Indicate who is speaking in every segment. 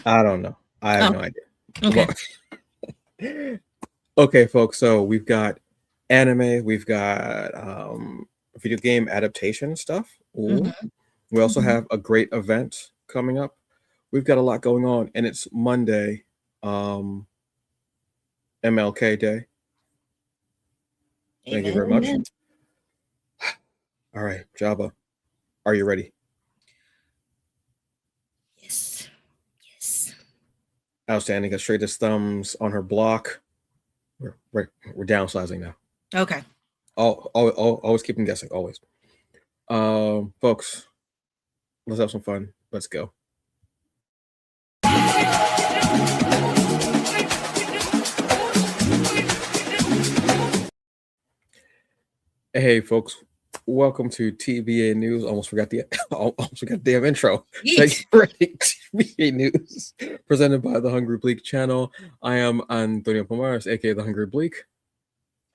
Speaker 1: I don't know. I have
Speaker 2: Oh,
Speaker 1: no idea.
Speaker 2: okay.
Speaker 1: Well, okay, folks. So we've got anime. We've got video game adaptation stuff. Ooh.
Speaker 2: Mm-hmm.
Speaker 1: We also
Speaker 2: Mm-hmm.
Speaker 1: have a great event coming up. We've got a lot going on, and it's Monday, um, MLK Day. Thank you
Speaker 2: Amen.
Speaker 1: very much.
Speaker 2: Amen.
Speaker 1: All right, Jabba, are you ready?
Speaker 2: Yes. Yes.
Speaker 1: Outstanding. Got straight as thumbs on her block. We're downsizing now.
Speaker 2: Okay.
Speaker 1: Always keep them guessing. Always. Folks, let's have some fun. Let's go. Hey, folks, welcome to TBA News. Almost forgot the damn intro. Thank you
Speaker 2: Yeet.
Speaker 1: for TBA News, presented by the Hungry Bleak channel. I am Antonio Pomares, aka the Hungry Bleak.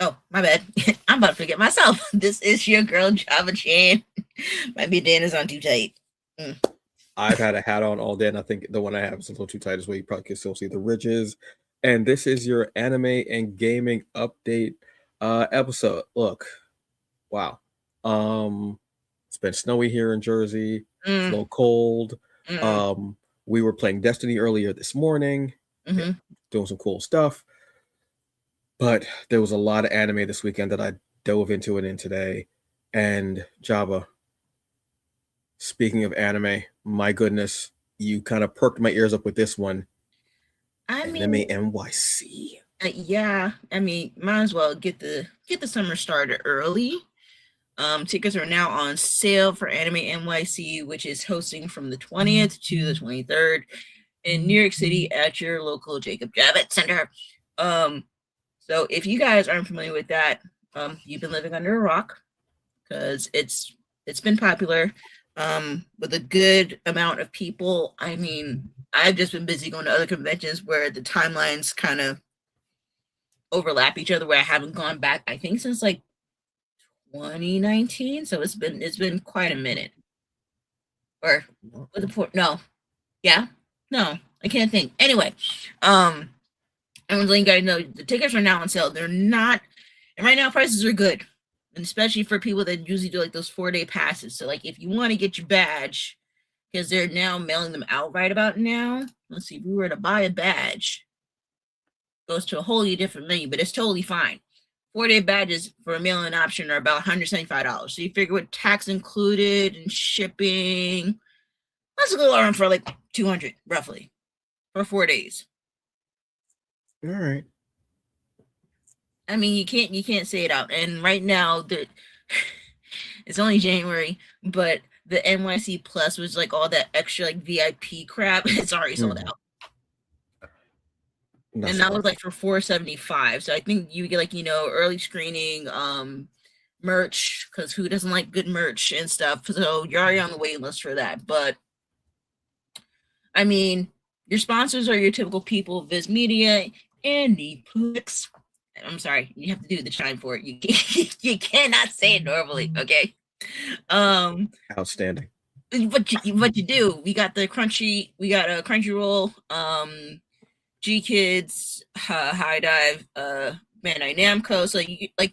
Speaker 2: Oh, my bad. I'm about to forget myself. This is your girl Java Chan. My bandana is on too tight.
Speaker 1: I've had a hat on all day, and I think the one I have is a little too tight as well. You probably can still see the ridges. And this is your anime and gaming update episode. Look, wow. It's been snowy here in Jersey. It's a
Speaker 2: Mm,
Speaker 1: little cold.
Speaker 2: mm,
Speaker 1: We were playing Destiny earlier this morning,
Speaker 2: mm-hmm.
Speaker 1: doing some cool stuff. But there was a lot of anime this weekend that I dove into it in today. And Java, speaking of anime, my goodness, you kind of perked my ears up with this one.
Speaker 2: I
Speaker 1: Anime
Speaker 2: mean,
Speaker 1: NYC.
Speaker 2: yeah. I mean, might as well get the summer started early. Tickets are now on sale for Anime NYC, which is hosting from the 20th to the 23rd in New York City at your local Jacob Javits Center. So if you guys aren't familiar with that, you've been living under a rock because it's been popular with a good amount of people. I mean, I've just been busy going to other conventions where the timelines kind of overlap each other, where I haven't gone back, I think, since like 2019. So it's been quite a minute. Or with the port, no, yeah, no, I can't think. Anyway, I'm letting you guys know the tickets are now on sale. They're not, and right now prices are good, and especially for people that usually do like those 4-day passes. So like if you want to get your badge, because they're now mailing them out right about now. Let's see, if we were to buy a badge, goes to a wholly different menu, but it's totally fine. 4-day badges for a mail-in option are about $175. So you figure with tax included and shipping, let's go around for like 200 roughly for 4 days.
Speaker 1: All right.
Speaker 2: I mean, you can't say it out. And right now, it's only January, but the NYC Plus was like all that extra like VIP crap. It's already sold out.
Speaker 1: Not
Speaker 2: And that was
Speaker 1: surprised.
Speaker 2: like for 475. So I think you get like, early screening, merch, because who doesn't like good merch and stuff. So you're already on the waiting list for that. But I mean, your sponsors are your typical people, Viz Media and Netflix. I'm sorry, you have to do the chime for it. You cannot say it normally, okay?
Speaker 1: Outstanding.
Speaker 2: What you do? We got the we got a Crunchyroll, G Kids, High Dive, Bandai Namco. So you like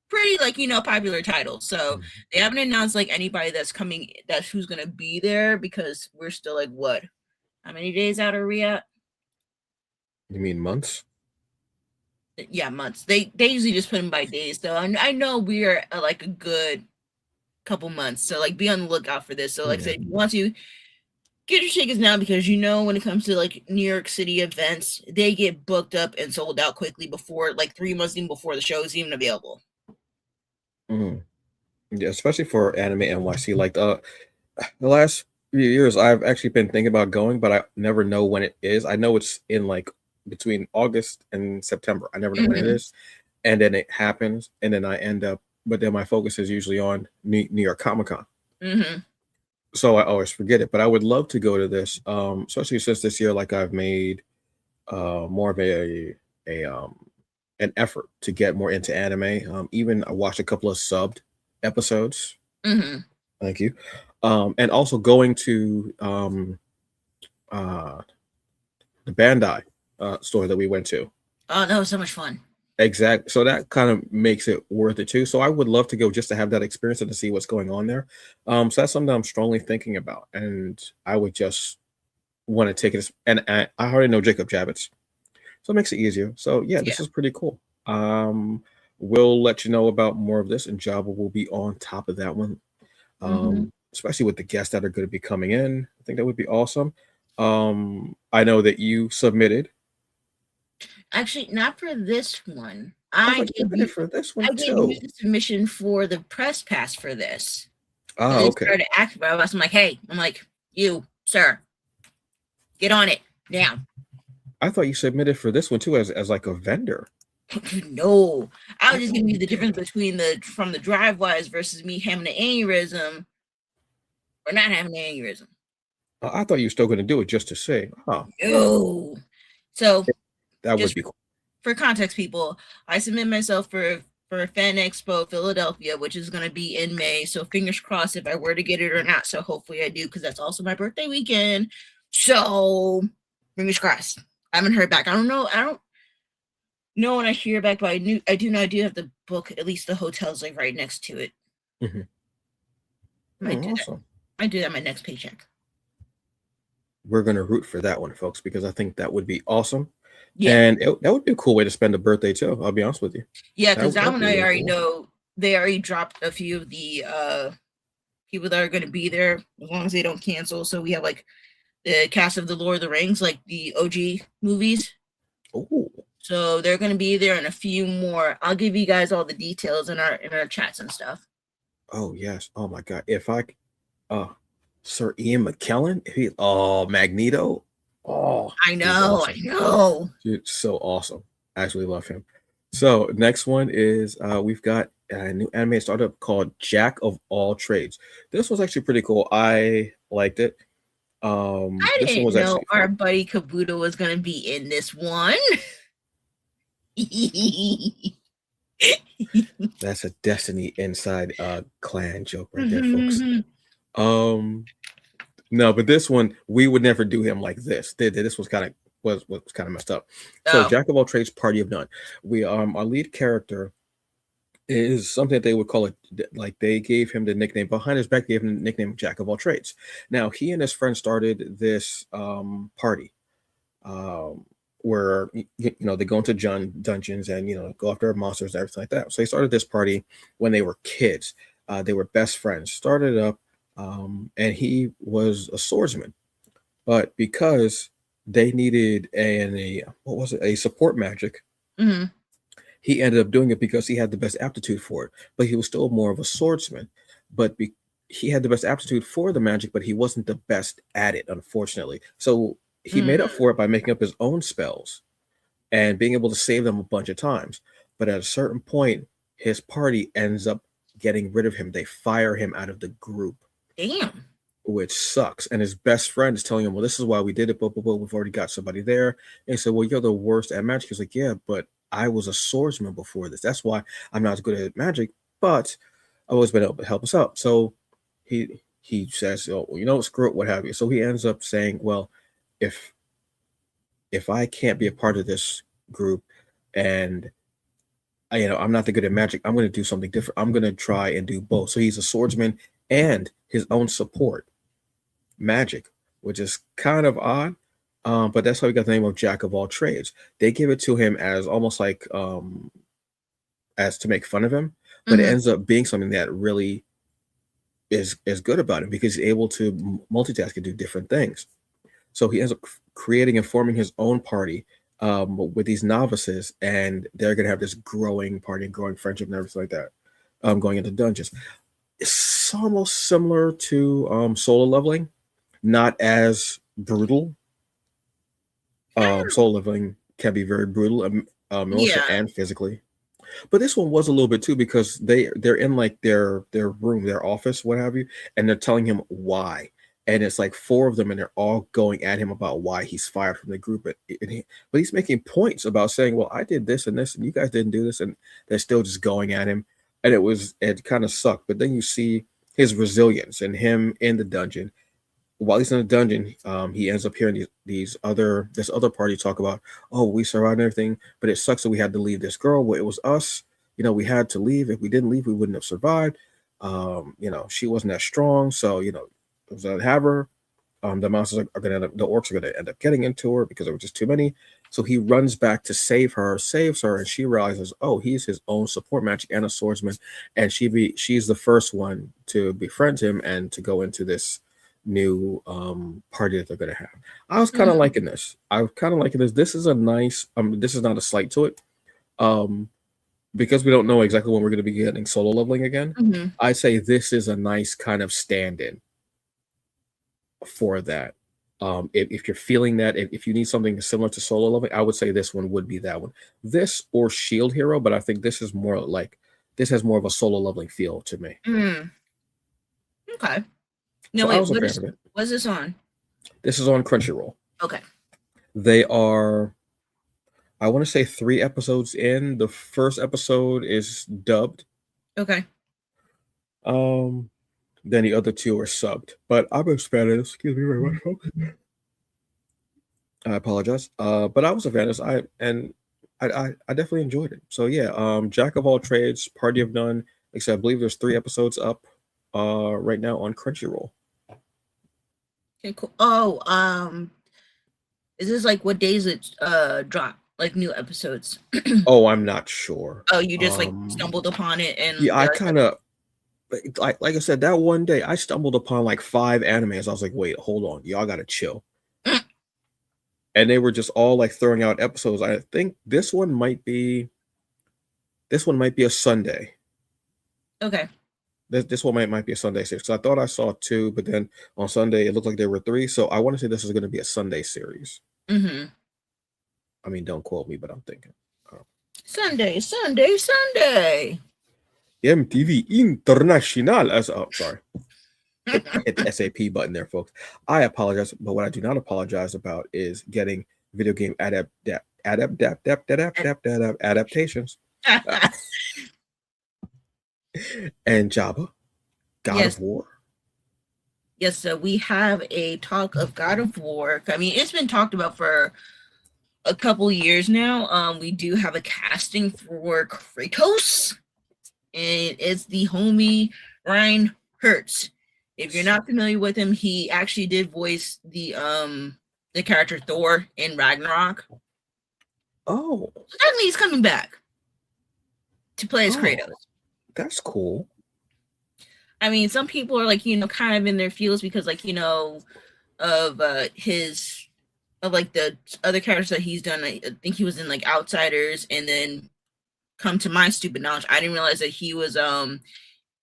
Speaker 2: pretty like popular titles. So they haven't announced like anybody that's who's gonna be there, because we're still like what? How many days out are we at?
Speaker 1: You mean months?
Speaker 2: Yeah, months. They usually just put them by days. So I know we are like a good couple months. So like be on the lookout for this. So like I said, if you want to get your tickets now, because when it comes to like New York City events, they get booked up and sold out quickly before like 3 months even before the show is even available.
Speaker 1: Yeah, especially for Anime NYC. Like the last few years, I've actually been thinking about going, but I never know when it is. I know it's in like between August and September. I never know when it is, and then it happens, and then I end up. But then my focus is usually on New York Comic Con. So I always forget it. But I would love to go to this, especially since this year, like I've made more of a an effort to get more into anime. Even I watched a couple of subbed episodes. Thank you. And also going to the Bandai store that we went to.
Speaker 2: Oh, that was so much fun.
Speaker 1: Exactly. So that kind of makes it worth it too. So I would love to go just to have that experience and to see what's going on there. So that's something I'm strongly thinking about, and I would just want to take it. And I already know Jacob Javits, so it makes it easier. So yeah,
Speaker 2: Yeah.
Speaker 1: this is pretty cool. We'll let you know about more of this, and Java will be on top of that one.
Speaker 2: Hmm.
Speaker 1: Especially with the guests that are going to be coming in. I think that would be awesome. I know that you submitted.
Speaker 2: Actually, not for this one.
Speaker 1: I thought you submitted for this one
Speaker 2: I gave you
Speaker 1: too.
Speaker 2: the submission for the press pass for this. And
Speaker 1: Ah,
Speaker 2: then
Speaker 1: okay.
Speaker 2: started acting about us. I'm like, hey, you, sir, get on it now.
Speaker 1: I thought you submitted for this one too as like a vendor.
Speaker 2: No, I
Speaker 1: I
Speaker 2: was just
Speaker 1: thought
Speaker 2: giving you
Speaker 1: you
Speaker 2: the difference
Speaker 1: did.
Speaker 2: between from the drive wise versus me having an aneurysm or not having an aneurysm.
Speaker 1: I thought you were still going to do it just to say, oh,
Speaker 2: No. So
Speaker 1: that would
Speaker 2: just
Speaker 1: be cool.
Speaker 2: for context, people, I submit myself for Fan Expo Philadelphia, which is going to be in May. So fingers crossed if I were to get it or not. So hopefully I do, because that's also my birthday weekend. So fingers crossed. I haven't heard back. I don't know when I hear back, but I do have the book. At least the hotel's like right next to it.
Speaker 1: Mm-hmm.
Speaker 2: Might do that.
Speaker 1: Awesome.
Speaker 2: I do that my next paycheck.
Speaker 1: We're going to root for that one, folks, because I think that would be awesome.
Speaker 2: Yeah.
Speaker 1: And that would be a cool way to spend a birthday too. I'll be honest with you.
Speaker 2: Yeah, because that one
Speaker 1: be
Speaker 2: I
Speaker 1: really
Speaker 2: already
Speaker 1: cool.
Speaker 2: know they already dropped a few of the people that are going to be there as long as they don't cancel. So we have like the cast of the Lord of the Rings, like the OG movies.
Speaker 1: Oh,
Speaker 2: So they're going to be there and a few more. I'll give you guys all the details in our chats and stuff.
Speaker 1: oh yes. Oh my God. If I, Sir Ian McKellen, Magneto. Oh,
Speaker 2: I
Speaker 1: he's
Speaker 2: know, I
Speaker 1: awesome.
Speaker 2: know.
Speaker 1: Dude, so awesome. I actually love him. So next one is we've got a new anime startup called Jack of All Trades. This was actually pretty cool. I liked it.
Speaker 2: I
Speaker 1: This one
Speaker 2: didn't
Speaker 1: was
Speaker 2: know
Speaker 1: actually
Speaker 2: our
Speaker 1: fun.
Speaker 2: buddy Kabuto was going to be in this one.
Speaker 1: That's a Destiny Inside clan joke right there, folks. No, but this one we would never do him like this. This was kind of was kind of messed up. So
Speaker 2: Oh.
Speaker 1: Jack of All Trades, Party of None. We our lead character is something that they would call it, like they gave him the nickname behind his back, gave him the nickname Jack of All Trades. Now he and his friend started this party um, where they go into dungeons and go after monsters and everything like that. So they started this party when they were kids. They were best friends. Started it up, and he was a swordsman, but because they needed a what was it, a support magic,
Speaker 2: Mm-hmm.
Speaker 1: he ended up doing it because he had the best aptitude for it. But he was still more of a swordsman. But he had the best aptitude for the magic, but he wasn't the best at it, unfortunately. So he made up
Speaker 2: Mm-hmm.
Speaker 1: for it by making up his own spells and being able to save them a bunch of times. But at a certain point, his party ends up getting rid of him. They fire him out of the group,
Speaker 2: Damn.
Speaker 1: which sucks. And his best friend is telling him, well, this is why we did it, but we've already got somebody there. And he said, well, you're the worst at magic. He's like, yeah, but I was a swordsman before this. That's why I'm not as good at magic, but I've always been able to help us out. So he says, oh, well, screw it, what have you. So he ends up saying, well, if I can't be a part of this group and I'm not that good at magic, I'm going to do something different. I'm going to try and do both. So he's a swordsman and his own support magic, which is kind of odd. But that's how he got the name of Jack of All Trades. They give it to him as almost like as to make fun of him, but it
Speaker 2: Mm-hmm.
Speaker 1: ends up being something that really is good about him because he's able to multitask and do different things. So he ends up creating and forming his own party with these novices, and they're gonna have this growing party and growing friendship and everything like that. Going into dungeons. It's almost similar to solo leveling, not as brutal. Solo leveling can be very brutal, emotionally
Speaker 2: Yeah.
Speaker 1: and physically. But this one was a little bit too because they're in like their room, their office, what have you, and they're telling him why. And it's like four of them, and they're all going at him about why he's fired from the group. But he's making points about saying, "Well, I did this and this, and you guys didn't do this," and they're still just going at him. And it kind of sucked. But then you see his resilience and him in the dungeon while he's in the dungeon, he ends up hearing this other party talk about, oh, we survived and everything, but it sucks that we had to leave this girl. Well, it was us. We had to leave. If we didn't leave, we wouldn't have survived. She wasn't that strong, so it was gonna have her. The monsters are gonna end up, the orcs are gonna end up getting into her because there were just too many. So he runs back to save her, saves her, and she realizes, oh, he's his own support magic and a swordsman, and she's the first one to befriend him and to go into this new party that they're gonna have. I was kind of liking this. I was kind of liking this. This is a nice. This is not a slight to it. Because we don't know exactly when we're going to be getting solo leveling again. I say this is a nice kind of stand-in for that. If you're feeling that, if you need something similar to solo leveling, I would say this one would be that one. This or Shield Hero, but I think this is more like this has more of a solo leveling feel to me.
Speaker 2: Okay. No, wait. What's this on?
Speaker 1: This is on Crunchyroll.
Speaker 2: Okay.
Speaker 1: They are, I want to say 3 episodes in. The first episode is dubbed.
Speaker 2: Okay.
Speaker 1: Then the other 2 are subbed. But I'm a fan of this. Excuse me very much, folks. I apologize. But I was a fan of this. I definitely enjoyed it. So yeah, Jack of all trades, party of none. Except I believe there's 3 episodes up right now on Crunchyroll.
Speaker 2: Okay, cool. Oh, is this like what days it drop? Like new episodes?
Speaker 1: Oh, I'm not sure.
Speaker 2: Oh, you just like stumbled upon it and
Speaker 1: yeah, I kind of like I said that one day I stumbled upon like 5 animes. I was like, wait, hold on, y'all gotta chill. And they were just all like throwing out episodes. I think this one might be a Sunday.
Speaker 2: Okay.
Speaker 1: This one might be a Sunday series. So I thought I saw 2, but then on Sunday it looked like there were 3. So I want to say this is going to be a Sunday series. I mean, don't quote me, but I'm thinking.
Speaker 2: Sunday.
Speaker 1: MTV International. Sorry. Hit the SAP button there, folks. I apologize, but what I do not apologize about is getting video game adaptations. And Jabba, God of War.
Speaker 2: Yes, so we have a talk of God of War. I mean, it's been talked about for a couple years now. We do have a casting for Kratos, and it's the homie Ryan Hertz. If you're not familiar with him, he actually did voice the character Thor in Ragnarok.
Speaker 1: Oh,
Speaker 2: so that means he's coming back to play as Kratos.
Speaker 1: That's cool.
Speaker 2: I mean, some people are like, kind of in their feels because, like, of the other characters that he's done. I think he was in like Outsiders, and then come to my stupid knowledge, I didn't realize that he was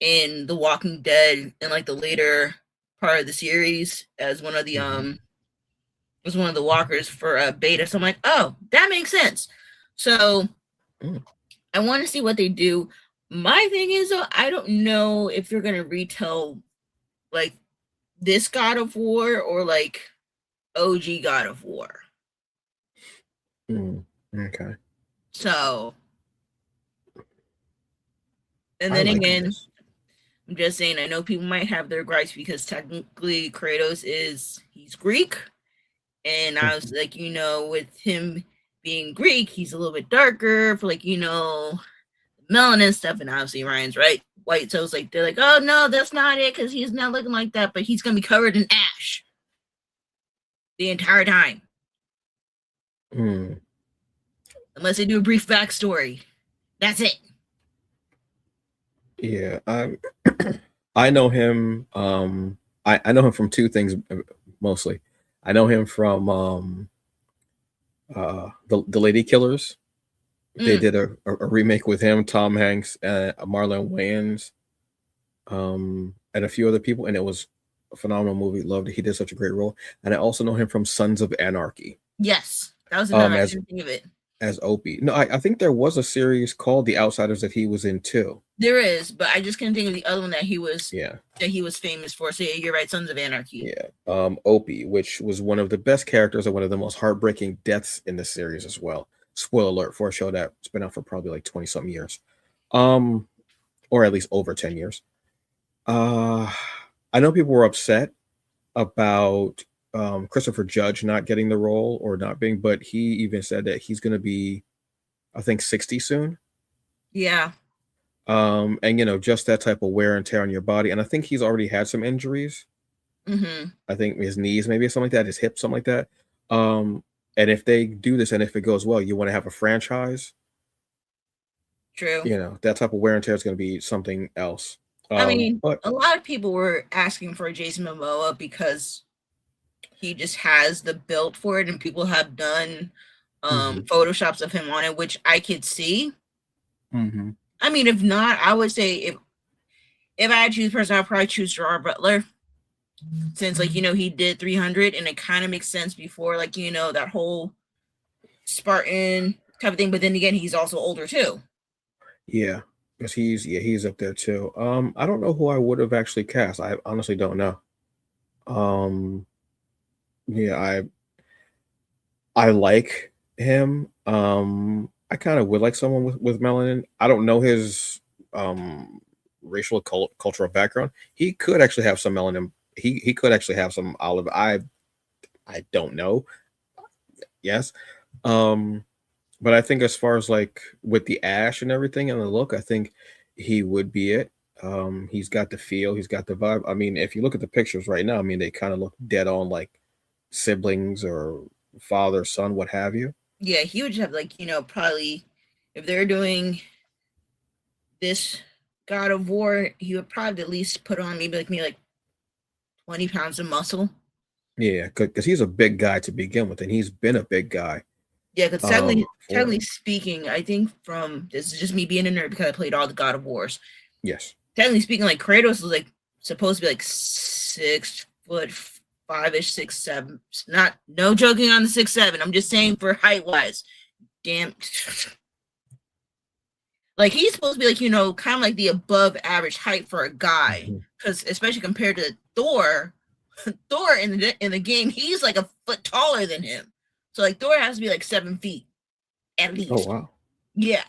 Speaker 2: in The Walking Dead in like the later part of the series as one of the was one of the walkers for Beta. So I'm like, oh, that makes sense. So I want to see what they do. My thing is, though, I don't know if they're gonna retell like this God of War or like OG God of War.
Speaker 1: Okay.
Speaker 2: So, and then again, I'm just saying, I know people might have their gripes because technically Kratos he's Greek, and I was like, with him being Greek, he's a little bit darker for like melanin stuff, and obviously Ryan's white, so it's like they're like, oh no, that's not it, because he's not looking like that, but he's gonna be covered in ash the entire time. Unless they do a brief backstory. That's it.
Speaker 1: Yeah, I know him. I know him from 2 things mostly. I know him from the Lady Killers. They did a remake with him, Tom Hanks, Marlon Wayans, and a few other people, and it was a phenomenal movie. Loved it. He did such a great role. And I also know him from Sons of Anarchy.
Speaker 2: Yes, that was another thing of it.
Speaker 1: As Opie. No, I think there was a series called The Outsiders that he was in too.
Speaker 2: There is, but I just can't think of the other one that he was famous for. So yeah, you're right, Sons of Anarchy.
Speaker 1: Yeah. Opie, which was one of the best characters and one of the most heartbreaking deaths in the series as well. Spoiler alert for a show that's been out for probably like 20-something years. Or at least over 10 years. I know people were upset about Christopher Judge not getting the role or not being, but he even said that he's going to be, I think, 60 soon.
Speaker 2: Yeah.
Speaker 1: And just that type of wear and tear on your body. And I think he's already had some injuries.
Speaker 2: Mm-hmm.
Speaker 1: I think his knees, maybe something like that, his hip, something like that. And if they do this and if it goes well, you want to have a franchise.
Speaker 2: True.
Speaker 1: That type of wear and tear is going to be something else.
Speaker 2: I mean,
Speaker 1: But
Speaker 2: a lot of people were asking for Jason Momoa because he just has the build for it, and people have done photoshops of him on it, which I could see.
Speaker 1: Mm-hmm.
Speaker 2: I mean, if not, I would say if I had to choose a person, I'd probably choose Gerard Butler, since he did 300, and it kind of makes sense before that whole Spartan type of thing. But then again, he's also older too.
Speaker 1: Yeah, because he's up there too. I don't know who I would have actually cast. I honestly don't know. Um, yeah, I like him. I kind of would like someone with melanin. I don't know his racial cultural background. He could actually have some melanin. He could actually have some olive. I don't know. Yes. But I think as far as like with the ash and everything and the look, I think he would be it. He's got the feel, he's got the vibe. I mean, if you look at the pictures right now, I mean, they kind of look dead on like siblings or father, son, what have you.
Speaker 2: Yeah, he would have probably, if they're doing this God of War, he would probably at least put on maybe 20 pounds of muscle.
Speaker 1: Yeah, because he's a big guy to begin with, and he's been a big guy.
Speaker 2: Yeah, because technically
Speaker 1: For
Speaker 2: speaking, I think from this is just me being a nerd because I played all the God of Wars.
Speaker 1: yes,
Speaker 2: Technically speaking, like Kratos was supposed to be 6'5" 6'7". Not no joking on the 6'7". I'm just saying for height wise. Damn. Like he's supposed to be kind of like the above average height for a guy, because especially compared to Thor, Thor in the game, he's like a foot taller than him. So Thor has to be 7 feet at least.
Speaker 1: Oh wow.
Speaker 2: Yeah.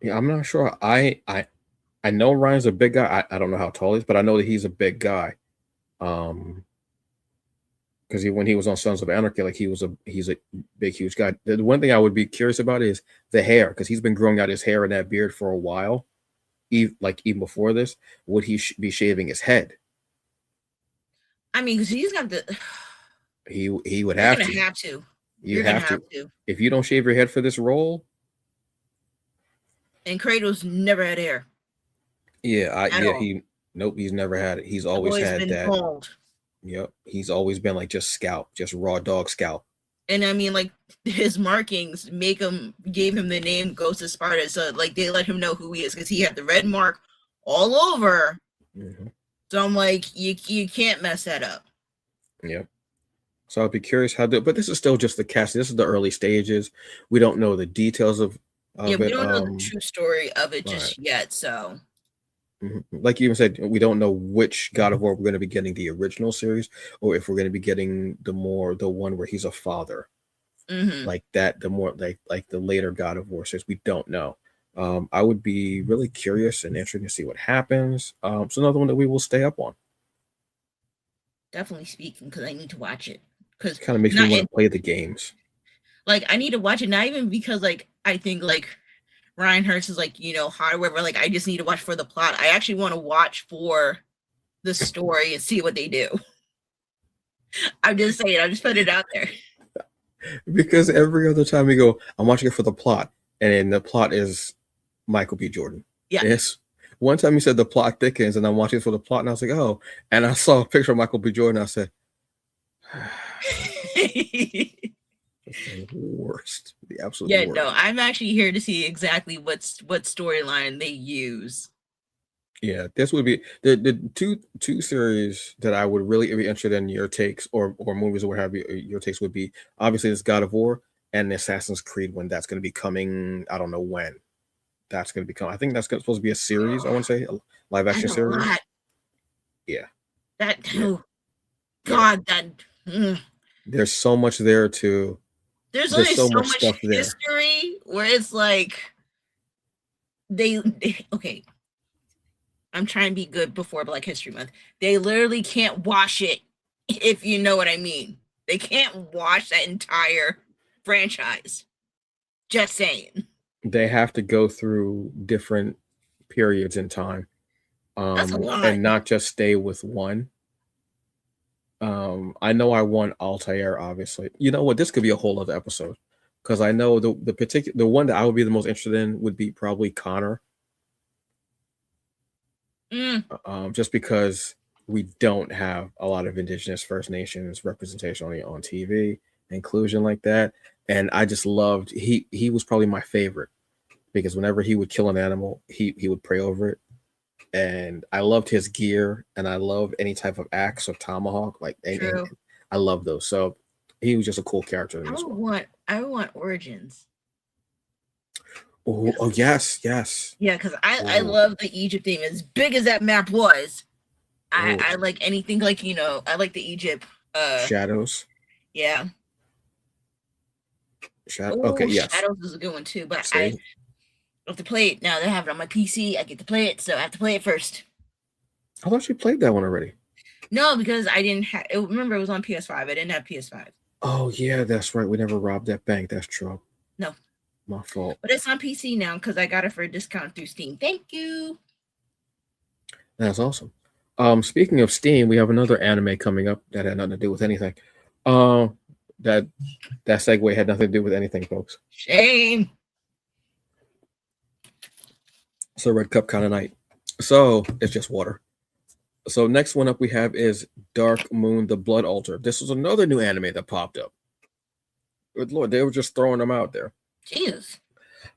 Speaker 1: Yeah, I'm not sure. I know Ryan's a big guy. I don't know how tall he is, but I know that he's a big guy. Because when he was on Sons of Anarchy, he's a big, huge guy. The one thing I would be curious about is the hair, because he's been growing out his hair and that beard for a while. Even before this, would he be shaving his head?
Speaker 2: I mean, because he's got the.
Speaker 1: He would
Speaker 2: You're
Speaker 1: have
Speaker 2: gonna
Speaker 1: to.
Speaker 2: have to.
Speaker 1: You're gonna have to. If you don't shave your head for this role.
Speaker 2: And Kratos never had hair.
Speaker 1: Yeah, he's never had it. He's always had that.
Speaker 2: Bald.
Speaker 1: Yep, he's always been just scalp, just raw dog scalp.
Speaker 2: And I mean, his markings gave him the name Ghost of Sparta. So they let him know who he is because he had the red mark all over.
Speaker 1: Mm-hmm.
Speaker 2: So I'm you can't mess that up.
Speaker 1: Yep. So I'd be curious but this is still just the cast. This is the early stages. We don't know the details of
Speaker 2: we don't know the true story of it just yet. So.
Speaker 1: Like you even said, we don't know which God of War we're going to be getting, the original series, or if we're going to be getting the one where he's a father, like that. The more like the later God of War series, we don't know. I would be really curious and interested to see what happens. It's another one that we will stay up on.
Speaker 2: Definitely speaking, because I need to watch it. Because
Speaker 1: kind of makes me want to play the games.
Speaker 2: I need to watch it, not even because I think Ryan Hurst is hot or whatever. I just need to watch for the plot. I actually want to watch for the story and see what they do. I'm just saying. I just put it out there.
Speaker 1: Because every other time we go, I'm watching it for the plot, and the plot is Michael B. Jordan.
Speaker 2: Yeah.
Speaker 1: Yes. One time you said the plot thickens, and I'm watching it for the plot, and I was like, oh. And I saw a picture of Michael B. Jordan. I said, the worst. The absolute worst.
Speaker 2: No, I'm actually here to see exactly what storyline they use.
Speaker 1: Yeah, this would be the two series that I would really be interested in your takes or movies or what have you. Your takes would be obviously this God of War and Assassin's Creed when that's going to be coming. I don't know when that's going to become. I think that's supposed to be a series. I want to say a live action series. Yeah.
Speaker 2: That. Oh, God, that.
Speaker 1: There's so much there to.
Speaker 2: There's only so much stuff history there. Where it's they okay. I'm trying to be good before Black History Month. They literally can't wash it, if you know what I mean. They can't wash that entire franchise. Just saying.
Speaker 1: They have to go through different periods in time,
Speaker 2: That's a lot.
Speaker 1: and not just stay with one. I know I want Altair, obviously. You know what? This could be a whole other episode because I know the one that I would be the most interested in would be probably Connor. Just because we don't have a lot of Indigenous First Nations representation on TV, inclusion like that, and I just loved he was probably my favorite because whenever he would kill an animal, he would pray over it, and I loved his gear, and I love any type of axe or tomahawk, like and I love those. So he was just a cool character in this one.
Speaker 2: I want Origins.
Speaker 1: Oh yes.
Speaker 2: Yeah, because I love the Egypt theme. As big as that map was, I like anything like, I like the Egypt
Speaker 1: Shadows.
Speaker 2: Yeah.
Speaker 1: Okay, yes.
Speaker 2: Shadows is a good one too, but I have to play it now that I have it on my PC. I get to play it, so I have to play it first.
Speaker 1: I thought you played that one already.
Speaker 2: No, because I didn't have. Remember, it was on PS5. I didn't have PS5.
Speaker 1: Oh yeah, that's right. We never robbed that bank. That's true.
Speaker 2: No,
Speaker 1: my fault.
Speaker 2: But it's on PC now because I got it for a discount through Steam. Thank you.
Speaker 1: That's awesome. Speaking of Steam, we have another anime coming up that had nothing to do with anything. That segue had nothing to do with anything, folks.
Speaker 2: Shame.
Speaker 1: So Red Cup kind of night. So it's just water. So next one up we have is Dark Moon, the Blood Altar. This was another new anime that popped up. Good Lord, they were just throwing them out there.
Speaker 2: Jesus.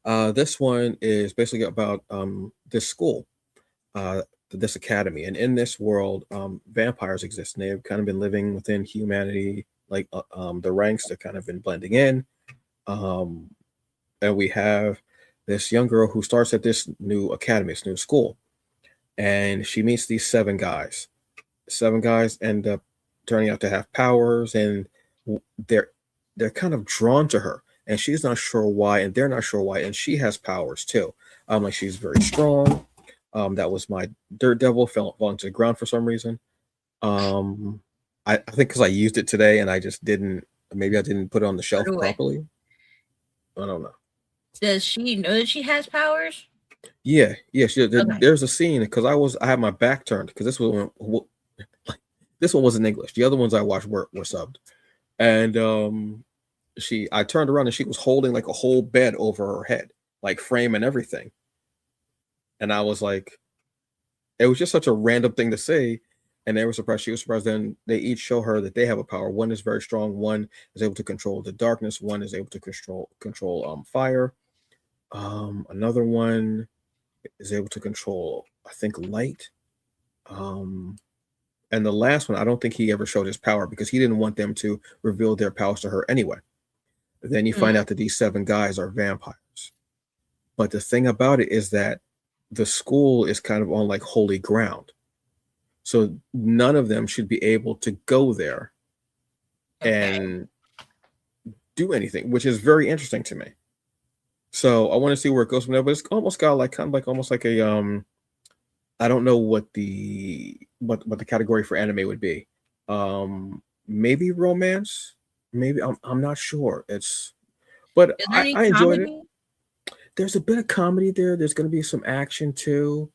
Speaker 1: This one is basically about this school, this academy, and in this world, vampires exist, and they've kind of been living within humanity, like the ranks. They've kind of been blending in, and we have this young girl who starts at this new academy, this new school, and she meets these 7 guys. 7 guys end up turning out to have powers, and they're kind of drawn to her, and she's not sure why, and they're not sure why, and she has powers too. Like she's very strong. That was my Dirt Devil, falling to the ground for some reason. I think because I used it today and I just didn't. Maybe I didn't put it on the shelf properly. I don't know.
Speaker 2: Does she know that she has powers?
Speaker 1: Yeah. There's a scene because I had my back turned because this one was in English. The other ones I watched were subbed, and I turned around and she was holding like a whole bed over her head, like frame and everything. And I was like, it was just such a random thing to say. And they were surprised. She was surprised. Then they each show her that they have a power. One is very strong. One is able to control the darkness. One is able to control fire. Another one is able to control, I think, light. And the last one, I don't think he ever showed his power because he didn't want them to reveal their powers to her anyway. Then you find out that these 7 guys are vampires. But the thing about it is that the school is kind of on like holy ground. So none of them should be able to go there and do anything, which is very interesting to me. So I want to see where it goes from there, but it's almost got like kind of like almost like a I don't know what the category for anime would be. Maybe romance, maybe I'm not sure. But I enjoyed it. There's a bit of comedy there. There's going to be some action too.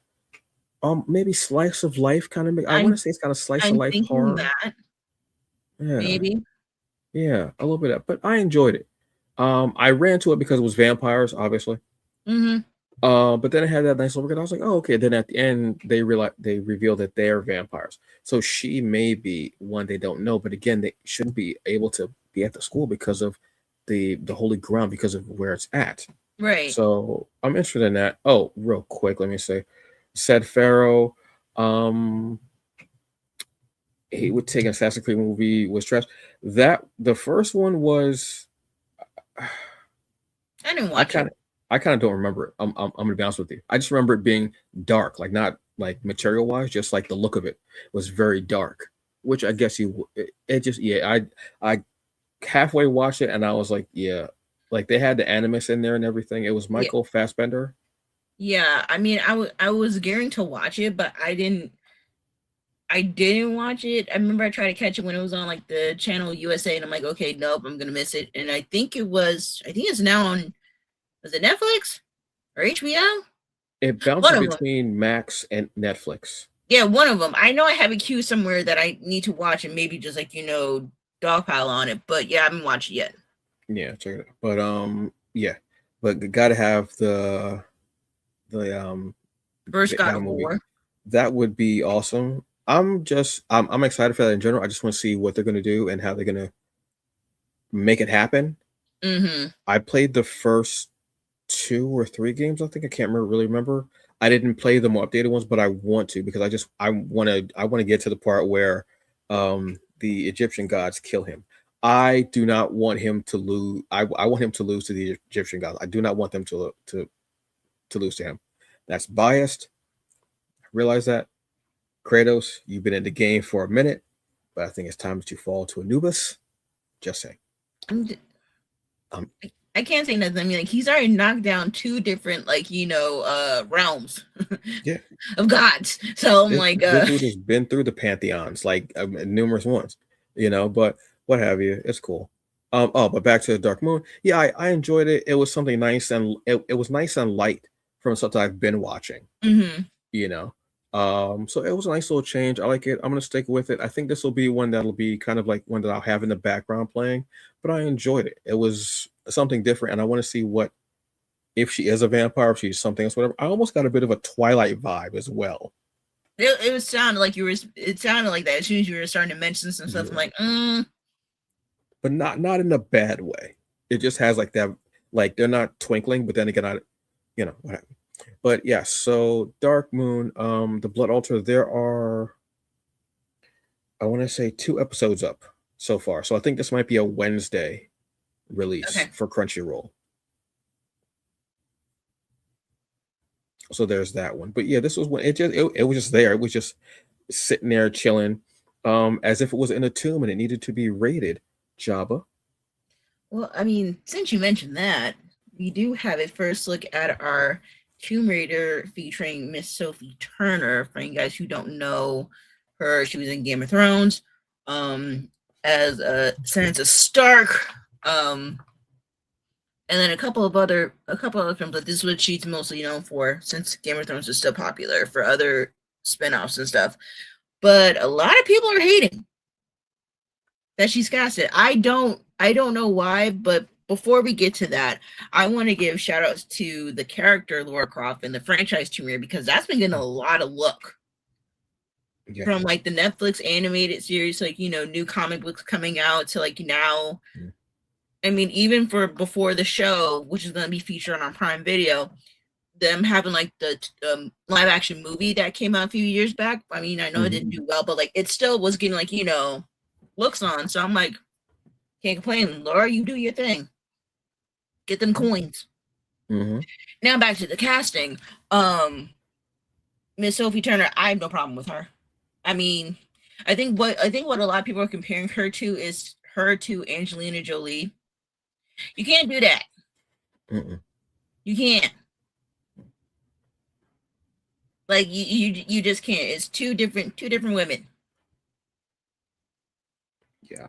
Speaker 1: Maybe slice of life kind of. I want to say it's kind of slice of life horror.
Speaker 2: That.
Speaker 1: Yeah,
Speaker 2: maybe.
Speaker 1: Yeah, a little bit of that, but I enjoyed it. I ran to it because it was vampires, obviously.
Speaker 2: Mm-hmm.
Speaker 1: But then it had that nice little. I was like, oh, okay. Then at the end, they reveal that they're vampires. So she may be one they don't know, but again, they shouldn't be able to be at the school because of the holy ground, because of where it's at.
Speaker 2: Right.
Speaker 1: So I'm interested in that. Oh, real quick, let me say, said Pharaoh, he would take an Assassin's Creed movie was trash. That the first one was.
Speaker 2: I didn't watch it.
Speaker 1: I kind of don't remember it. I'm gonna be honest with you. I just remember it being dark, like not like material wise, just like the look of it was very dark. Which I guess I halfway watched it and I was like, yeah, like they had the animus in there and everything. It was Michael Fassbender.
Speaker 2: Yeah, I mean, I was gearing to watch it, but I didn't watch it. I remember I tried to catch it when it was on like the channel USA, and I'm like, okay, nope, I'm gonna miss it. And I think it's now on, was it Netflix or HBO?
Speaker 1: It
Speaker 2: One
Speaker 1: bounces
Speaker 2: of them.
Speaker 1: between Max and Netflix.
Speaker 2: Yeah, one of them. I know I have a queue somewhere that I need to watch and maybe just like, dogpile on it. But yeah, I haven't watched it yet.
Speaker 1: Yeah, check it out. But yeah, but gotta have the
Speaker 2: First God
Speaker 1: that
Speaker 2: of
Speaker 1: movie.
Speaker 2: War.
Speaker 1: That would be awesome. I'm excited for that in general. I just want to see what they're gonna do and how they're gonna make it happen.
Speaker 2: Mm-hmm.
Speaker 1: I played the first 2 or 3 games. I think I can't really remember. I didn't play the more updated ones, but I want to because I want to get to the part where the Egyptian gods kill him. I do not want him to lose. I want him to lose to the Egyptian gods. I do not want them to lose to him. That's biased. I realize that. Kratos, you've been in the game for a minute, but I think it's time that you fall to Anubis. Just saying. Um,
Speaker 2: I can't say nothing. I mean, like he's already knocked down 2 different, like, realms
Speaker 1: yeah,
Speaker 2: of gods. So I'm like,
Speaker 1: this dude has been through the pantheons like numerous ones, But what have you? It's cool. But back to the Dark Moon. Yeah, I enjoyed it. It was something nice and it was nice and light from something I've been watching.
Speaker 2: mm-hmm.
Speaker 1: You know, so it was a nice little change. I like it. I'm gonna stick with it. I think this will be one that'll be kind of like one that I'll have in the background playing. But I enjoyed it. It was something different, and I want to see what if she is a vampire, if she's something else, whatever. I almost got a bit of a Twilight vibe as well.
Speaker 2: It was sounded like you were. It sounded like that as soon as you were starting to mention some stuff.
Speaker 1: Yeah.
Speaker 2: I'm like,
Speaker 1: But not in a bad way. It just has like that, like they're not twinkling, but then again, what have you. But yeah, so Dark Moon, the Blood Altar, there are I want to say 2 episodes up so far. So I think this might be a Wednesday release
Speaker 2: okay.
Speaker 1: for Crunchyroll. So there's that one. But yeah, this was when it was just there. It was just sitting there chilling, as if it was in a tomb and it needed to be rated. Jabba.
Speaker 2: Well, I mean, since you mentioned that, we do have a first look at our Tomb Raider featuring Miss Sophie Turner. For you guys who don't know her, she was in Game of Thrones, as Sansa Stark, and then a couple of other films. But this is what she's mostly known for, since Game of Thrones is still popular for other spinoffs and stuff. But a lot of people are hating that she's casted. I don't know why, but before we get to that, I want to give shout outs to the character Lara Croft and the franchise Tomb Raider, because that's been getting a lot of look. Yeah. From like the Netflix animated series, like, new comic books coming out to like now. Yeah. I mean, even for before the show, which is going to be featured on our Prime Video, them having like the live action movie that came out a few years back. I mean, I know it didn't do well, but like it still was getting like, looks on. So I'm like, can't complain. Laura, you do your thing. Get them coins.
Speaker 1: Mm-hmm.
Speaker 2: Now back to the casting. Miss Sophie Turner, I have no problem with her. I mean, I think what a lot of people are comparing her to is her to Angelina Jolie. You can't do that.
Speaker 1: Mm-mm.
Speaker 2: You can't. Like you just can't. It's two different women.
Speaker 1: Yeah.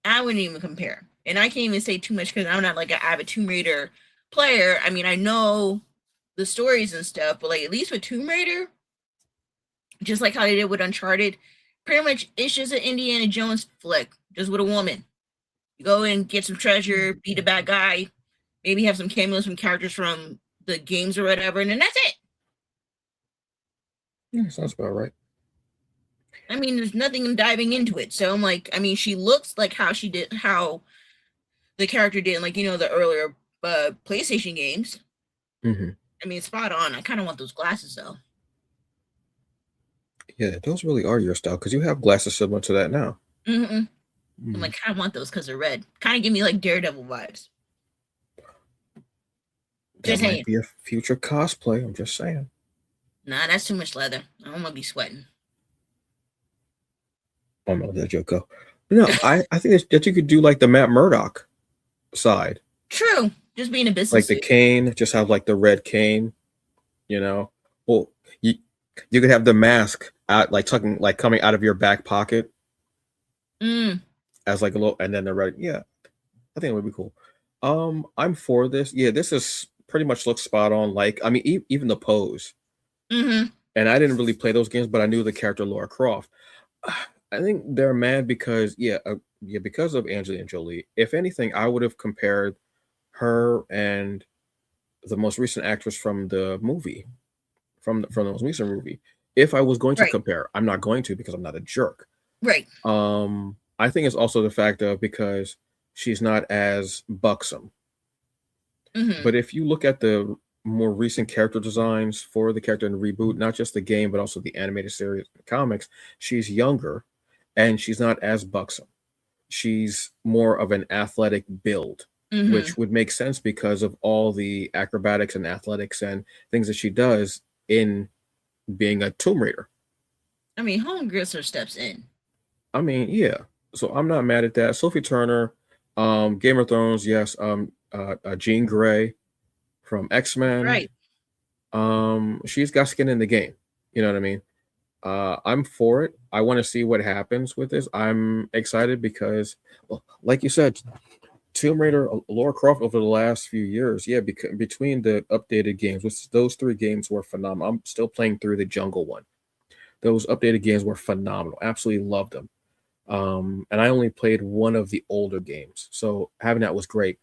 Speaker 2: I wouldn't even compare. And I can't even say too much because I'm not like an avid Tomb Raider player. I mean, I know the stories and stuff, but like at least with Tomb Raider, just like how they did with Uncharted, pretty much it's just an Indiana Jones flick, just with a woman. You go and get some treasure, beat a bad guy, maybe have some cameos from characters from the games or whatever, and then that's it.
Speaker 1: Yeah, sounds about right.
Speaker 2: I mean, there's nothing diving into it. So I'm like, I mean, she looks like how the character did in, like, the earlier PlayStation games.
Speaker 1: Mm-hmm.
Speaker 2: I mean, spot on. I kind of want those glasses, though.
Speaker 1: Yeah, those really are your style, because you have glasses similar to that now.
Speaker 2: Mm-hmm. I'm like, I want those because they're red. Kind of give me like Daredevil vibes.
Speaker 1: That might be a future cosplay. I'm just saying.
Speaker 2: Nah, that's too much leather. I don't want to be sweating.
Speaker 1: Oh no, that joke go. No, I think that you could do like the Matt Murdock side.
Speaker 2: True. Just being a business.
Speaker 1: Like the cane, just have like the red cane. you know. Well, you you could have the mask out like tucking like coming out of your back pocket
Speaker 2: Mm,
Speaker 1: as like a little, and then the red. Yeah, I think it would be cool. I'm for this. Yeah, this is pretty much looks spot on. Like, I mean, even the pose.
Speaker 2: mm-hmm.
Speaker 1: And I didn't really play those games, but I knew the character Laura Croft. I think they're mad because yeah, because of Angelina Jolie. If anything, I would have compared her and the most recent actress from the movie, from the most recent movie. If I was going to
Speaker 2: Right,
Speaker 1: compare, I'm not going to because I'm not a jerk.
Speaker 2: right.
Speaker 1: I think it's also the fact of because she's not as buxom.
Speaker 2: Mm-hmm.
Speaker 1: But if you look at the more recent character designs for the character in the reboot, not just the game, but also the animated series, the comics, she's younger and she's not as buxom. She's more of an athletic build,
Speaker 2: Mm-hmm.
Speaker 1: which would make sense because of all the acrobatics and athletics and things that she does in being a Tomb Raider.
Speaker 2: I mean, Homegrisser steps in.
Speaker 1: I mean, yeah. So I'm not mad at that. Sophie Turner, Game of Thrones, yes. Jean Grey from X Men.
Speaker 2: Right.
Speaker 1: She's got skin in the game. You know what I mean? I'm for it. I want to see what happens with this. I'm excited because, well, like you said, Tomb Raider, Lara Croft over the last few years, yeah, between the updated games, which those three games were phenomenal. I'm still playing through the Jungle one. Those updated games were phenomenal. Absolutely loved them. And I only played one of the older games, so having that was great.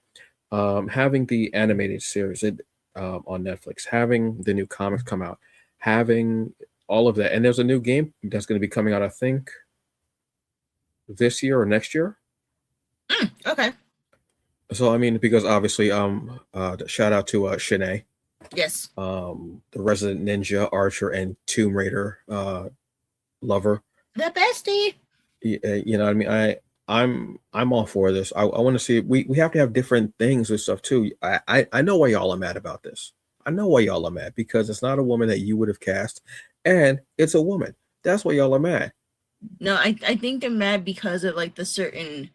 Speaker 1: Having the animated series on Netflix, having the new comics come out, having all of that, and there's a new game that's going to be coming out, I think, this year or next year.
Speaker 2: Okay.
Speaker 1: So I mean, because obviously, shout out to Shanae,
Speaker 2: Yes.
Speaker 1: the resident ninja archer and Tomb Raider lover.
Speaker 2: The bestie.
Speaker 1: You know what I mean? I'm all for this. I want to see we have to have different things and stuff too. I know why y'all are mad about this. I know why y'all are mad because it's not a woman that you would have cast, and it's a woman. That's why y'all are mad.
Speaker 2: No, I think they're mad because of like the certain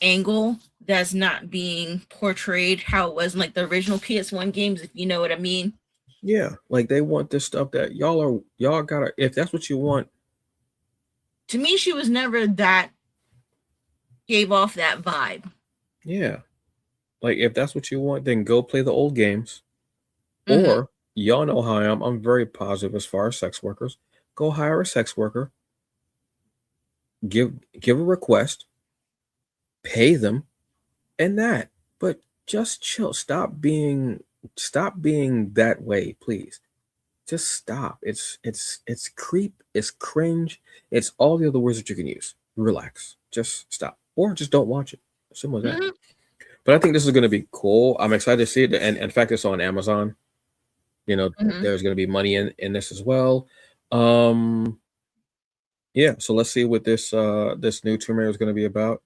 Speaker 2: angle that's not being portrayed how it was in like the original PS1 games, if you know what I mean.
Speaker 1: Yeah, like they want this stuff that y'all gotta. If that's what you want,
Speaker 2: To me, she was never that gave off that vibe.
Speaker 1: yeah. Like if that's what you want, then go play the old games.
Speaker 2: Mm-hmm.
Speaker 1: Or y'all know how I am. I'm very positive as far as sex workers. Go hire a sex worker. Give a request. Pay them, and that. But just chill. Stop being that way, please. Just stop. It's creep, it's cringe, it's all the other words that you can use. Relax. Just stop. Or just don't watch it. Simple as that.
Speaker 2: Mm-hmm.
Speaker 1: But I think this is gonna be cool. I'm excited to see it. And in fact, it's on Amazon. You know,
Speaker 2: Mm-hmm.
Speaker 1: there's gonna be money in this as well. Um yeah, so let's see what this new Tomb Raider is gonna be about.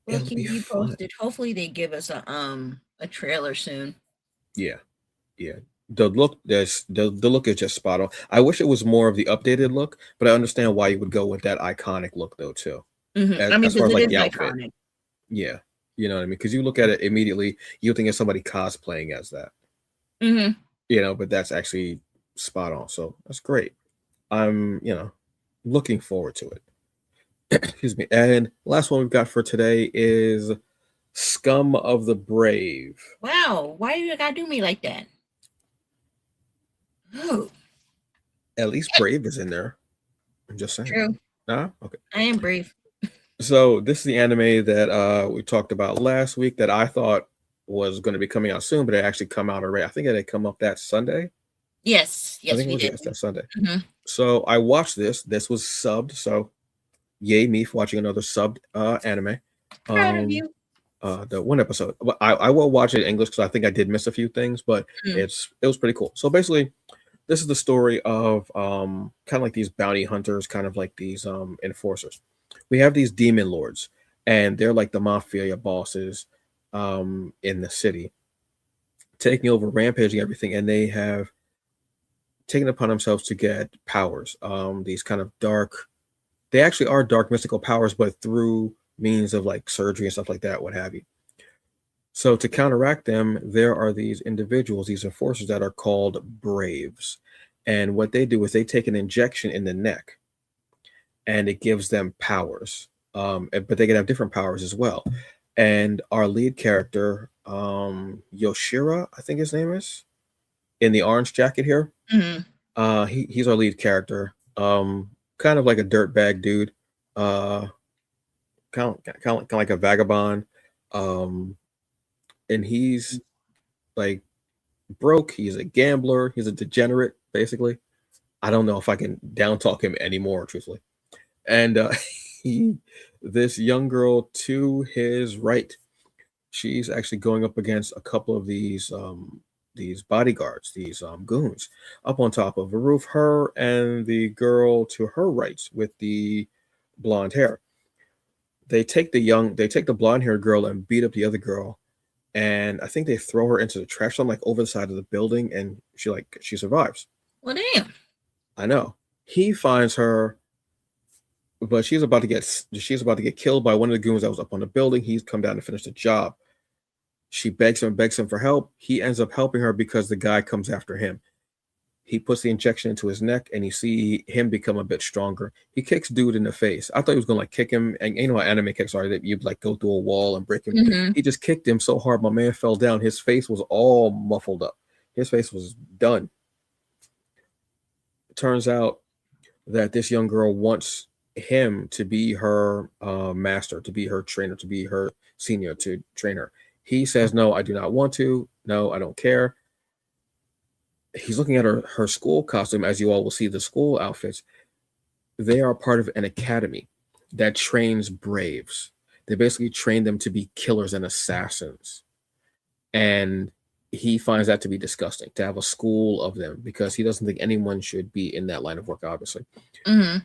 Speaker 2: We'll
Speaker 1: It'll be
Speaker 2: keep you
Speaker 1: fun.
Speaker 2: posted. Hopefully they give us a trailer soon.
Speaker 1: Yeah. Yeah. The look is just spot on. I wish it was more of the updated look, but I understand why you would go with that iconic look though too.
Speaker 2: Mm-hmm.
Speaker 1: As,
Speaker 2: I mean,
Speaker 1: as far
Speaker 2: because
Speaker 1: as
Speaker 2: it
Speaker 1: like
Speaker 2: is
Speaker 1: the outfit,
Speaker 2: iconic.
Speaker 1: yeah, you know what I mean. Because you look at it immediately, you think it's somebody cosplaying as that,
Speaker 2: Mm-hmm.
Speaker 1: but that's actually spot on. So that's great. I'm looking forward to it. Excuse me. And last one we've got for today is Scum of the Brave.
Speaker 2: Wow, why you gotta do me like that? Oh,
Speaker 1: At least Brave is in there. I'm just saying.
Speaker 2: true.
Speaker 1: Nah, okay.
Speaker 2: I am brave.
Speaker 1: So this is the anime that we talked about last week that I thought was going to be coming out soon, but it actually come out already. I think it had come up that Sunday.
Speaker 2: Yes,
Speaker 1: I
Speaker 2: yes,
Speaker 1: think it
Speaker 2: we
Speaker 1: was
Speaker 2: did.
Speaker 1: yes that Sunday.
Speaker 2: Mm-hmm.
Speaker 1: So I watched this. This was subbed. So yay me for watching another subbed anime.
Speaker 2: Proud of
Speaker 1: Um,
Speaker 2: you.
Speaker 1: the one episode. But I will watch it in English because I think I did miss a few things, but
Speaker 2: Mm.
Speaker 1: it was pretty cool. So basically, this is the story of kind of like these bounty hunters, kind of like these enforcers. We have these demon lords, and they're like the mafia bosses in the city, taking over, rampaging everything, and they have taken upon themselves to get powers. These kind of dark, they actually are dark mystical powers, but through means of like surgery and stuff like that, what have you. So to counteract them, there are these individuals, these enforcers that are called Braves. And what they do is they take an injection in the neck and it gives them powers. But they can have different powers as well. And our lead character, Yoshira, I think his name is, in the orange jacket here.
Speaker 2: Mm-hmm.
Speaker 1: He's our lead character. Kind of like a dirtbag dude. Uh, kind of like a vagabond. Um, and he's like broke. He's a gambler. He's a degenerate, basically. I don't know if I can down talk him anymore, truthfully. And he, this young girl to his right, she's actually going up against a couple of these bodyguards, these goons, up on top of a roof. Her and the girl to her right with the blonde hair. They take the blonde haired girl and beat up the other girl, and I think they throw her into the trash, like over the side of the building, and she survives.
Speaker 2: Well, damn.
Speaker 1: I know. He finds her, but she's about to get killed by one of the goons that was up on the building. He's come down to finish the job. She begs him for help. He ends up helping her because the guy comes after him. He puts the injection into his neck, and you see him become a bit stronger. He kicks dude in the face. I thought he was gonna like kick him, and you know how anime kicks are that you'd like go through a wall and break him.
Speaker 2: Mm-hmm.
Speaker 1: He just kicked him so hard, my man fell down. His face was all muffled up. His face was done. It turns out that this young girl wants him to be her master, to be her trainer, to be her senior, to train her. He says, "No, I do not want to. No, I don't care." He's looking at her school costume, as you all will see the school outfits. They are part of an academy that trains braves. They basically train them to be killers and assassins. And he finds that to be disgusting, to have a school of them, because he doesn't think anyone should be in that line of work, obviously.
Speaker 2: Mm-hmm.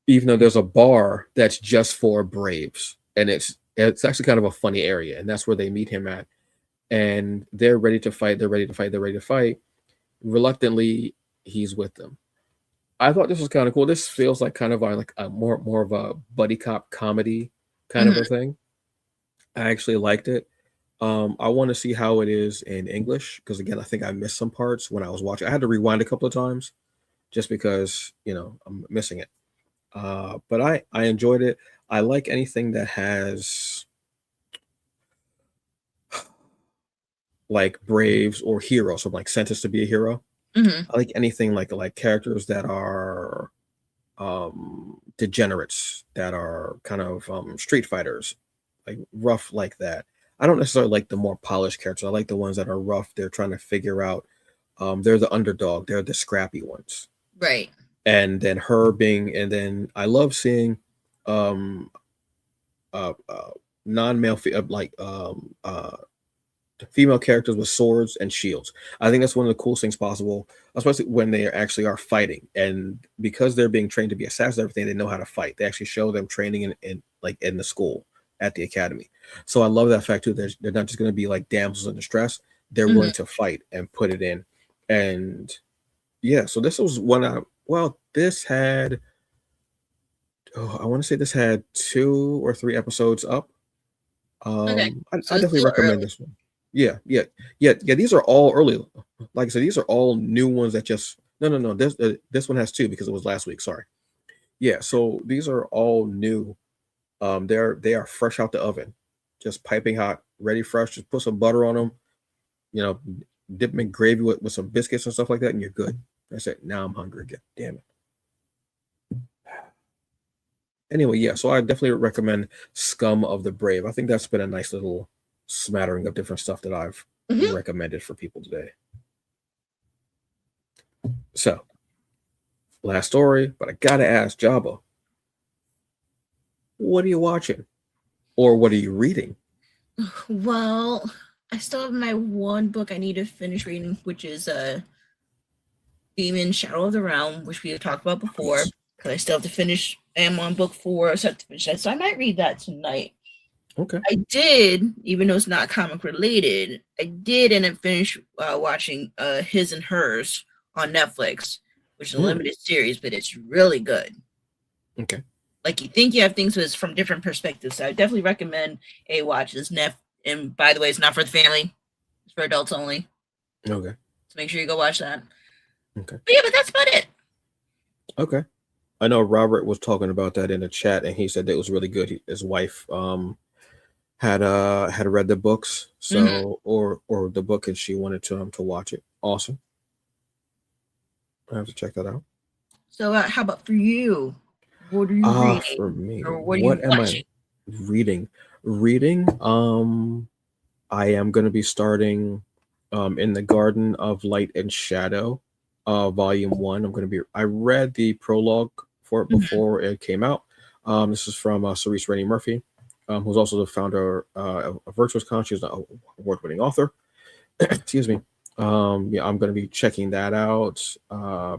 Speaker 1: Even though there's a bar that's just for braves. And it's actually kind of a funny area. And that's where they meet him at. And they're ready to fight. They're ready to fight. They're ready to fight. Reluctantly, he's with them. I thought this was kind of cool. This feels like kind of like a more of a buddy cop comedy kind of a thing. I actually liked it. I want to see how it is in English because again, I think I missed some parts when I was watching. I had to rewind a couple of times just because I'm missing it. But I enjoyed it. I like anything that has like braves or heroes, so like sentenced to be a hero.
Speaker 2: Mm-hmm.
Speaker 1: I like anything like characters that are degenerates, that are kind of street fighters, like rough like that. I don't necessarily like the more polished characters. I like the ones that are rough. They're trying to figure out. They're the underdog. They're the scrappy ones.
Speaker 2: Right.
Speaker 1: And then and then I love seeing uh, uh non-male female characters with swords and shields. I think that's one of the coolest things possible, especially when they actually are fighting. And because they're being trained to be assassins, everything, they know how to fight. They actually show them training in the school at the academy. So I love that fact too. They're not just going to be like damsels in distress. They're willing to fight and put it in. And yeah, so this was this had, I want to say this had 2 or 3 episodes up.
Speaker 2: Okay.
Speaker 1: I
Speaker 2: So it's
Speaker 1: definitely
Speaker 2: still
Speaker 1: recommend
Speaker 2: early.
Speaker 1: this one. Yeah. These are all early. Like I said, these are all new ones that just no. This one has 2 because it was last week. Sorry. Yeah. So these are all new. They are fresh out the oven, just piping hot, ready fresh. Just put some butter on them. Dip them in gravy with some biscuits and stuff like that, and you're good. That's it. Now I'm hungry again. Damn it. Anyway, yeah. So I definitely recommend Scum of the Brave. I think that's been a nice little smattering of different stuff that I've recommended for people today. So, last story, but I gotta ask Jabba, what are you watching? Or what are you reading?
Speaker 2: Well, I still have my one book I need to finish reading, which is Demon Shadow of the Realm, which we have talked about before. Because I still have to finish. I am on book 4, so I have to finish that. So I might read that tonight.
Speaker 1: Okay.
Speaker 2: I did, even though it's not comic related, I did end up finish watching His and Hers on Netflix, which is a limited series, but it's really good.
Speaker 1: Okay.
Speaker 2: Like you think you have things from different perspectives. So I definitely recommend a watch. And by the way, it's not for the family; it's for adults only.
Speaker 1: Okay.
Speaker 2: So make sure you go watch that.
Speaker 1: Okay.
Speaker 2: But yeah, but that's about it.
Speaker 1: Okay. I know Robert was talking about that in the chat, and he said that it was really good. His wife had read the books, so or the book, and she wanted to watch it. Awesome. I have to check that out.
Speaker 2: So how about for you? What are you reading,
Speaker 1: For me,
Speaker 2: or what are you
Speaker 1: what am I
Speaker 2: watching?
Speaker 1: reading? Reading. I am going to be starting in the Garden of Light and Shadow, volume 1. I read the prologue for it before it came out. This is from Cerise Rainey Murphy, who's also the founder of Virtuous Con. She's an award-winning author. Excuse me. Yeah, I'm going to be checking that out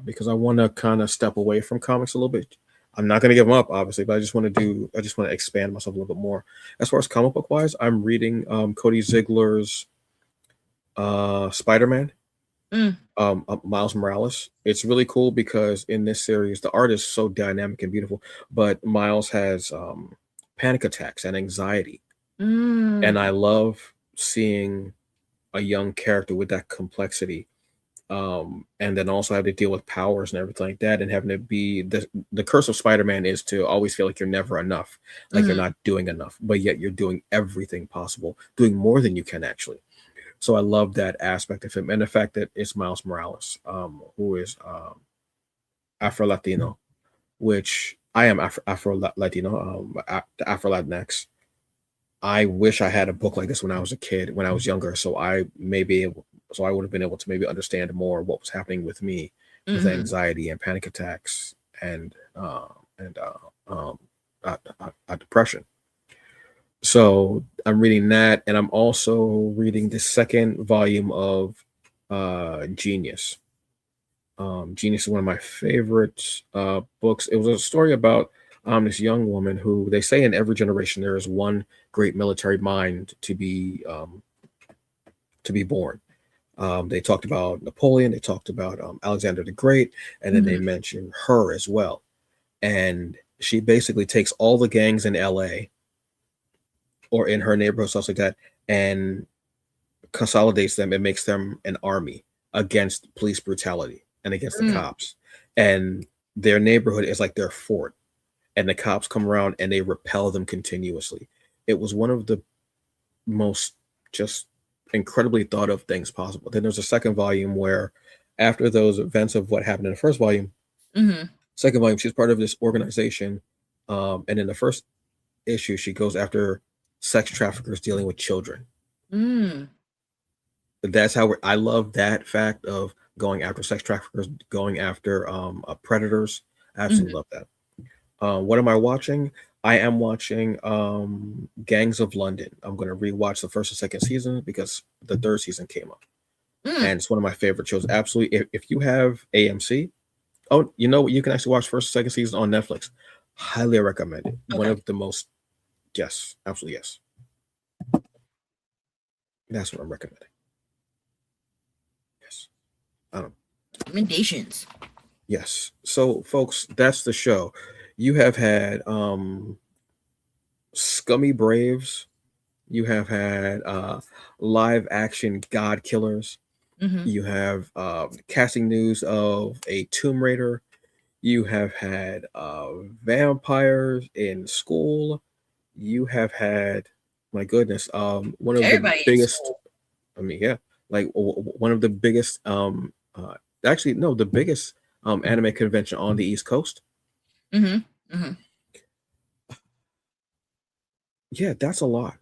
Speaker 1: because I want to kind of step away from comics a little bit. I'm not going to give them up, obviously, but I just want to expand myself a little bit more. As far as comic book wise, I'm reading Cody Ziegler's Spider-Man, Miles Morales. It's really cool because in this series, the art is so dynamic and beautiful, but Miles has panic attacks and anxiety. And I love seeing a young character with that complexity, and then also have to deal with powers and everything like that, and having to be the curse of Spider-Man is to always feel like you're never enough, like you're not doing enough, but yet you're doing everything possible, doing more than you can actually. So I love that aspect of him, and the fact that it's Miles Morales, who is Afro Latino, which I am Afro Latino, the Afro Latinx. I wish I had a book like this when I was a kid, when I was younger, so I would have been able to maybe understand more what was happening with me, with anxiety and panic attacks and depression. So I'm reading that, and I'm also reading the second volume of Genius. Genius is one of my favorite books. It was a story about this young woman who, they say in every generation there is one great military mind to be born. They talked about Napoleon, they talked about Alexander the Great, and then they mentioned her as well. And she basically takes all the gangs in LA or in her neighborhood, stuff like that, and consolidates them and makes them an army against police brutality and against the cops. And their neighborhood is like their fort, and the cops come around and they repel them continuously. It was one of the most just incredibly thought of things possible. Then there's a second volume where, after those events of what happened in the first volume, second volume, she's part of this organization. And in the first issue, she goes after sex traffickers dealing with children. That's how I love that fact of going after sex traffickers, going after predators. I absolutely love that. What am I watching? I am watching Gangs of London. I'm going to rewatch the first and second season because the third season came up. And it's one of my favorite shows. Absolutely. If you have AMC, you know what? You can actually watch first and second season on Netflix. Highly recommend it. Okay. One of the most, yes, absolutely yes. That's what I'm recommending. Yes.
Speaker 2: Recommendations.
Speaker 1: Yes. So, folks, that's the show. You have had Scummy Braves. You have had live action God Killers. You have casting news of a Tomb Raider. You have had vampires in school. You have had, my goodness, one of the biggest. I mean, yeah, like one of the biggest. Actually, no, the biggest anime convention on the East Coast. Yeah, that's a lot.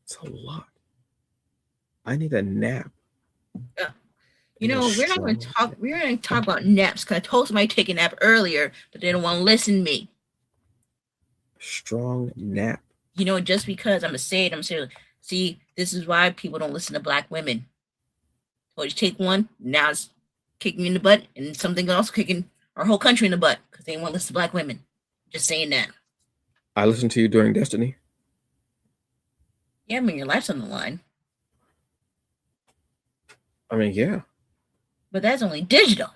Speaker 1: It's a lot. I need a nap.
Speaker 2: Yeah. You know, we're not going to talk. We're going to talk about naps because I told somebody to take a nap earlier, but they don't want to listen to me.
Speaker 1: Strong nap.
Speaker 2: You know, just because I'm going to say it, see, this is why people don't listen to Black women. So you take one, now it's kicking you in the butt, and something else kicking our whole country in the butt because they won't listen to Black women. Just saying that.
Speaker 1: I listened to you during Destiny.
Speaker 2: Yeah, I mean, your life's on the line.
Speaker 1: I mean, yeah.
Speaker 2: But that's only digital.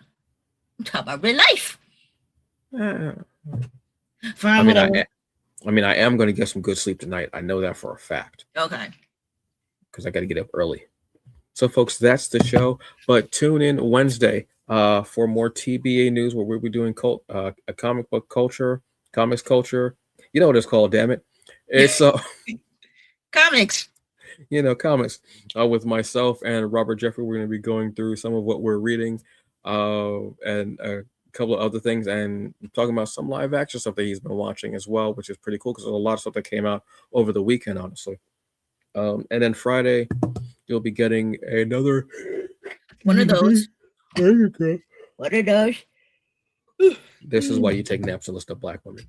Speaker 2: I'm talking about real life.
Speaker 1: I mean, I am going to get some good sleep tonight. I know that for a fact.
Speaker 2: Okay.
Speaker 1: because I got to get up early. So, folks, that's the show. But tune in Wednesday for more TBA news, where we'll be doing a comic book culture, comics culture. You know what it's called, damn it. It's
Speaker 2: Comics.
Speaker 1: comics with myself and Robert Jeffrey. We're going to be going through some of what we're reading and a couple of other things, and talking about some live action stuff that he's been watching as well, which is pretty cool because there's a lot of stuff that came out over the weekend, honestly. And then Friday, you'll be getting another
Speaker 2: one of those.
Speaker 1: There you go.
Speaker 2: What are those?
Speaker 1: This is why you take naps and listen to Black women.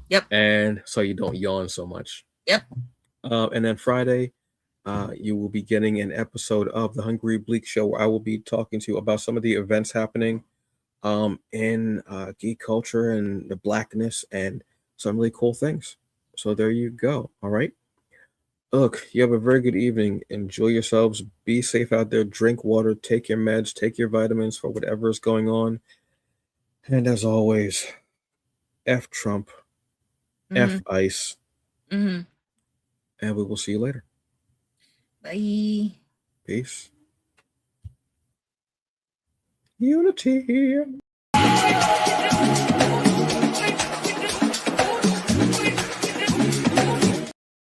Speaker 2: Yep.
Speaker 1: And so you don't yawn so much.
Speaker 2: Yep.
Speaker 1: And then Friday, you will be getting an episode of the Hungry Bleak Show, where I will be talking to you about some of the events happening in geek culture and the blackness and some really cool things. So there you go. All right. Look, you have a very good evening. Enjoy yourselves. Be safe out there. Drink water. Take your meds. Take your vitamins for whatever is going on. And as always, F Trump, F ICE. And we will see you later.
Speaker 2: Bye.
Speaker 1: Peace. Unity.